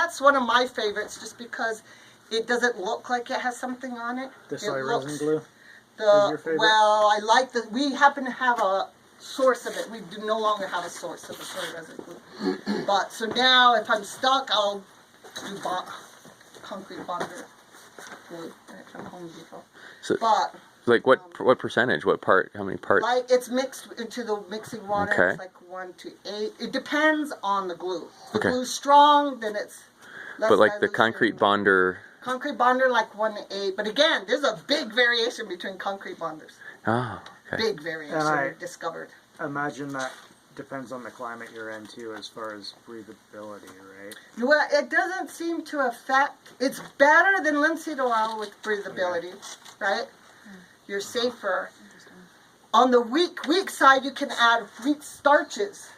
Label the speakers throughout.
Speaker 1: that's one of my favorites, just because it doesn't look like it has something on it.
Speaker 2: The soy resin glue is your favorite?
Speaker 1: Well, I like the. We happen to have a source of it. We do no longer have a source of the soy resin glue. But so now, if I'm stuck, I'll do concrete bonder glue from Home Depot.
Speaker 3: So,
Speaker 1: but
Speaker 3: like what percentage? What part? How many parts?
Speaker 1: like it's mixed into the mixing water.
Speaker 3: Okay.
Speaker 1: It's like 1 to 8. It depends on the glue. If the
Speaker 3: Okay.
Speaker 1: glue's strong, then it's less.
Speaker 3: But like the
Speaker 1: dilute
Speaker 3: concrete
Speaker 1: than-
Speaker 3: bonder.
Speaker 1: Concrete bonder like 1 to 8. But again, there's a big variation between concrete bonders.
Speaker 3: Oh, okay.
Speaker 1: Big variation we've discovered.
Speaker 2: Imagine that depends on the climate you're in too, as far as breathability, right?
Speaker 1: Well, it doesn't seem to affect. It's better than linseed oil with breathability, right? You're safer. On the weak side, you can add wheat starches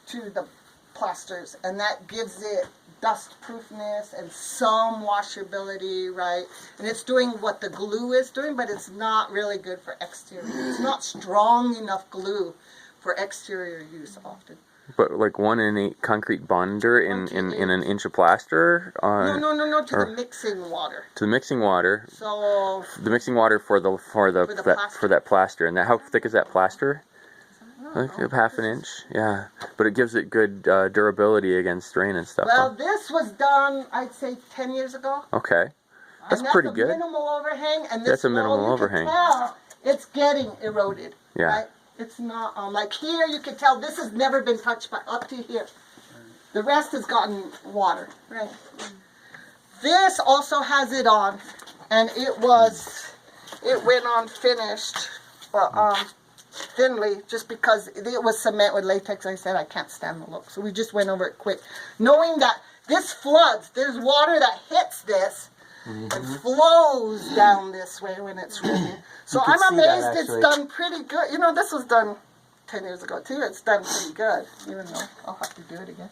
Speaker 1: to the plasters, and that gives it dust proofness and some washability, right? And it's doing what the glue is doing, but it's not really good for exterior. It's not strong enough glue for exterior use often.
Speaker 3: But like 1 in 8 concrete bonder in an inch of plaster?
Speaker 1: No, to the mixing water.
Speaker 3: To the mixing water.
Speaker 1: So
Speaker 3: the mixing water for that plaster. And how thick is that plaster? Like half an inch. Yeah. But it gives it good durability against rain and stuff.
Speaker 1: Well, this was done, I'd say, 10 years ago.
Speaker 3: Okay. That's pretty good.
Speaker 1: That's a minimal overhang. And this
Speaker 3: That's a minimal overhang.
Speaker 1: You can tell it's getting eroded.
Speaker 3: Yeah.
Speaker 1: Right? It's not, like here you can tell this has never been touched by up to here. The rest has gotten water, right? This also has it on, and it went on finished, thinly, just because it was cement with latex. I said I can't stand the look, so we just went over it quick. Knowing that this floods, there's water that hits this, and flows down this way when it's raining. So I'm amazed it's done pretty good. You know, this was done 10 years ago too. It's done pretty good, even though I'll have to do it again.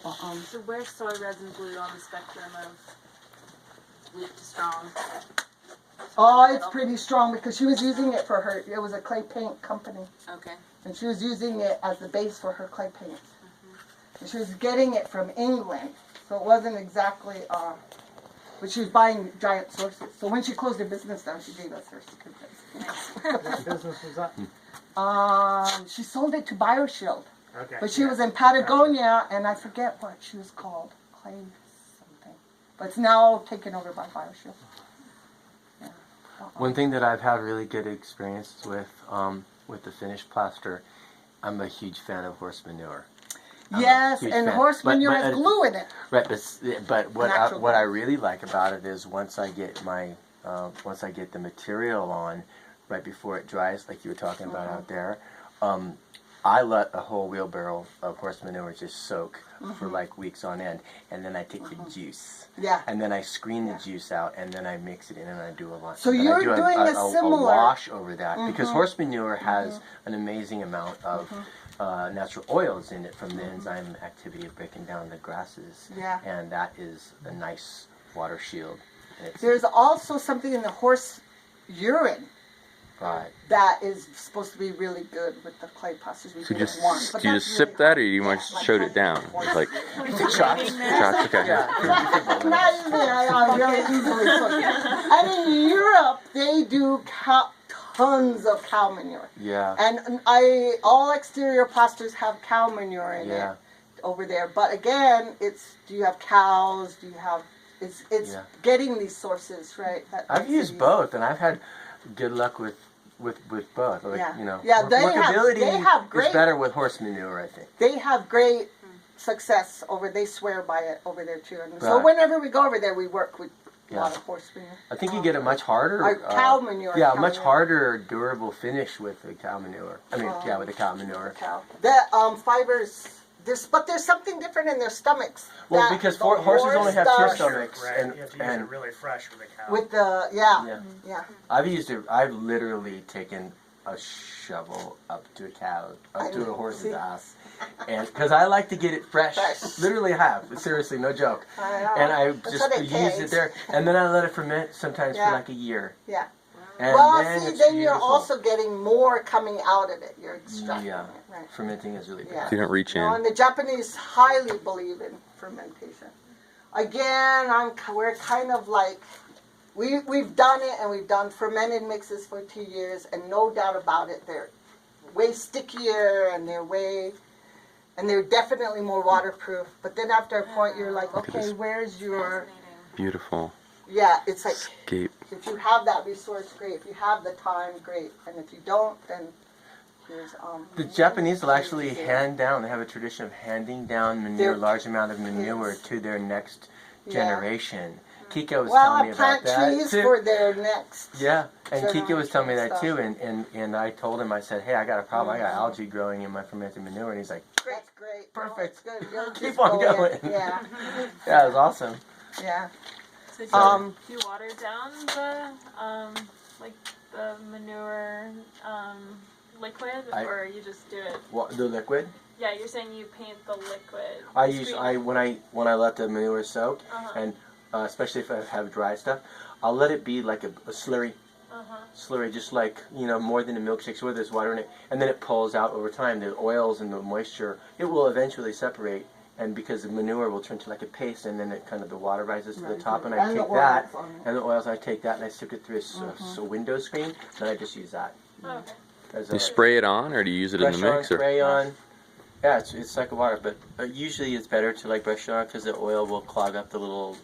Speaker 4: So where's soy resin glue on the spectrum of weak to strong?
Speaker 1: Oh, it's pretty strong because she was using it for her. It was a clay paint company.
Speaker 4: Okay.
Speaker 1: And she was using it as the base for her clay paints. And she was getting it from England, so it wasn't exactly. But she was buying giant sources. So when she closed her business down, she gave us her certificates.
Speaker 2: What business was that?
Speaker 1: She sold it to BioShield.
Speaker 2: Okay.
Speaker 1: But she was in Patagonia, and I forget what she was called. Clay something. But it's now taken over by BioShield. Yeah.
Speaker 5: One thing that I've had really good experiences with the finished plaster, I'm a huge fan of horse manure.
Speaker 1: Yes, and horse manure has glue in it.
Speaker 5: Right, but what I really like about it is once I get the material on, right before it dries, like you were talking about out there, I let a whole wheelbarrow of horse manure just soak for like weeks on end, and then I take the juice, and then I screen the juice out, and then I mix it in, and I do a lot.
Speaker 1: So you're doing a similar
Speaker 5: wash over that because horse manure has an amazing amount of natural oils in it from the enzyme activity of breaking down the grasses, and that is a nice water shield.
Speaker 1: There's also something in the horse urine that is supposed to be really good with the clay plasters.
Speaker 3: So do you just sip that, or you want to showed it down? Like
Speaker 5: shots.
Speaker 3: Shots, okay.
Speaker 1: Not easily. I really easily cook. And in Europe, they do tons of cow manure.
Speaker 5: Yeah.
Speaker 1: And all exterior plasters have cow manure in it over there. But again, it's, do you have cows? Do you have, it's getting these sources, right?
Speaker 5: I've used both, and I've had good luck with both. Like, you know,
Speaker 1: they have great,
Speaker 5: is better with horse manure, I think.
Speaker 1: They have great success they swear by it over there too. And so whenever we go over there, we work with a lot of horse manure.
Speaker 5: I think you get a much harder
Speaker 1: cow manure.
Speaker 5: Yeah, much harder durable finish with the cow manure. I mean, with the cow manure.
Speaker 1: The fibers. But there's something different in their stomachs.
Speaker 5: Well, because horses only have two stomachs,
Speaker 2: right?
Speaker 5: and
Speaker 2: you have to use it really fresh with a cow.
Speaker 1: With the
Speaker 5: I've literally taken a shovel up to a horse's ass, and because I like to get it fresh. Literally have, seriously, no joke. And I just use it there, and then I let it ferment sometimes for like a year.
Speaker 1: Yeah.
Speaker 5: And
Speaker 1: then you're also getting more coming out of it. You're extracting it. Right.
Speaker 5: Fermenting is really good.
Speaker 3: So you don't reach in.
Speaker 1: And the Japanese highly believe in fermentation. Again, we're kind of like, we've done it, and we've done fermented mixes for 2 years, and no doubt about it, they're way stickier, and they're definitely more waterproof. But then after a point, you're like, okay, where's your...
Speaker 3: Beautiful.
Speaker 1: Yeah, it's like,
Speaker 3: Scape.
Speaker 1: if you have that resource, great. If you have the time, great. And if you don't, then there's...
Speaker 5: The Japanese will actually hand down, they have a tradition of handing down manure, large amount of manure to their next generation. Kika was telling me about that.
Speaker 1: Well, plant trees for their next.
Speaker 5: Yeah, and Kika was telling me that too, and I told him, I said, hey, I got a problem. I got algae growing in my fermented manure, and he's like,
Speaker 1: That's great.
Speaker 5: perfect.
Speaker 1: No, it's good.
Speaker 5: Keep on going.
Speaker 1: Yeah.
Speaker 5: Yeah, it was awesome.
Speaker 1: Yeah.
Speaker 4: So do you water down the manure liquid, or you just do it?
Speaker 5: What, the liquid?
Speaker 4: Yeah, you're saying you paint the liquid.
Speaker 5: When I let the manure soak, and especially if I have dry stuff, I'll let it be like a slurry. Slurry, just like, more than a milkshake, so where there's water in it, and then it pulls out over time. The oils and the moisture, it will eventually separate, and because the manure will turn to like a paste, and then it kind of the water rises to the top, and I take that, and the oils, I take that, and I sift it through a window screen, then I just use that.
Speaker 4: Okay.
Speaker 3: Do you spray it on, or do you use it in the mix?
Speaker 5: Spray on. Yeah, it's like a water, but usually it's better to like brush it on because the oil will clog up the little,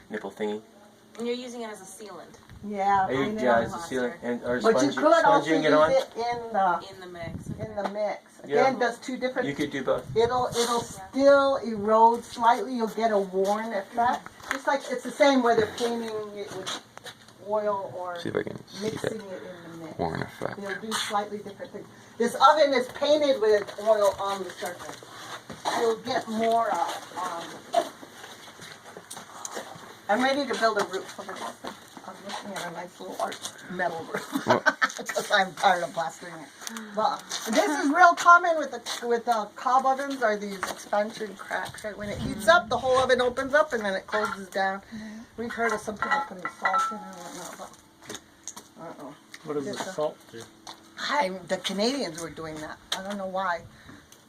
Speaker 5: nipple thingy.
Speaker 4: And you're using it as a sealant.
Speaker 1: Yeah.
Speaker 5: Yeah, it's a sealant, or
Speaker 1: But you could also use
Speaker 5: it on.
Speaker 1: it in
Speaker 4: In the mix.
Speaker 1: the mix.
Speaker 5: Yeah.
Speaker 1: Again, does two different.
Speaker 5: You could do both.
Speaker 1: It'll still erode slightly. You'll get a worn effect. Just like it's the same whether painting it with oil or
Speaker 3: See if I can see
Speaker 1: mixing
Speaker 3: that
Speaker 1: it in the mix.
Speaker 3: worn effect.
Speaker 1: They'll do slightly different things. This oven is painted with oil on the surface. You'll get more. I'm ready to build a roof over this. I'm looking at a nice little metal roof because I'm tired of plastering it. But this is real common with the cob ovens, are these expansion cracks. Right when it heats up, the whole oven opens up and then it closes down. We've heard of some people putting salt in and whatnot, but
Speaker 6: What does the salt do?
Speaker 1: the Canadians were doing that. I don't know why.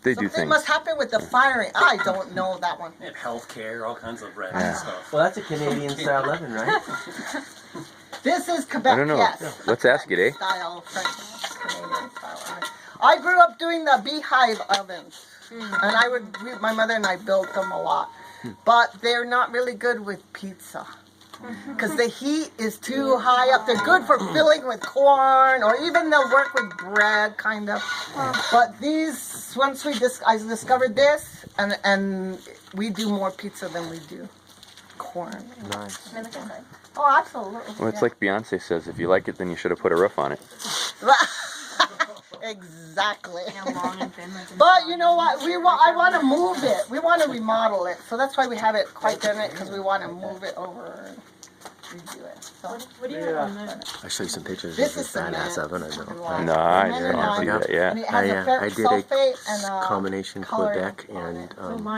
Speaker 3: They do
Speaker 1: Something
Speaker 3: things.
Speaker 1: must happen with the firing. I don't know that one.
Speaker 6: They have healthcare, all kinds of random stuff.
Speaker 5: Well, that's a Canadian style oven, right?
Speaker 1: This is Quebec,
Speaker 3: I don't know.
Speaker 1: yes.
Speaker 3: Let's ask it, eh?
Speaker 1: Style, French Canadian style oven. I grew up doing the beehive ovens, and my mother and I built them a lot, but they're not really good with pizza. Because the heat is too high up. They're good for filling with corn, or even they'll work with bread, kind of. But these, once I discovered this, and we do more pizza than we do corn.
Speaker 5: Nice.
Speaker 1: Oh, absolutely.
Speaker 3: Well, it's like Beyonce says, if you like it, then you should have put a roof on it.
Speaker 1: Exactly.
Speaker 4: Long and thin.
Speaker 1: But you know what? I want to move it. We want to remodel it, so that's why we have it quite done it, because we want to move it over and redo it. So
Speaker 4: What do you have on there?
Speaker 5: I'll show you some pictures
Speaker 1: this
Speaker 5: of
Speaker 1: is
Speaker 5: this badass
Speaker 1: cement.
Speaker 5: oven. I know.
Speaker 3: Nice. I want to see that, yeah.
Speaker 1: And it has
Speaker 5: I did a
Speaker 1: sulfate and
Speaker 5: combination
Speaker 1: coloring.
Speaker 5: Quebec and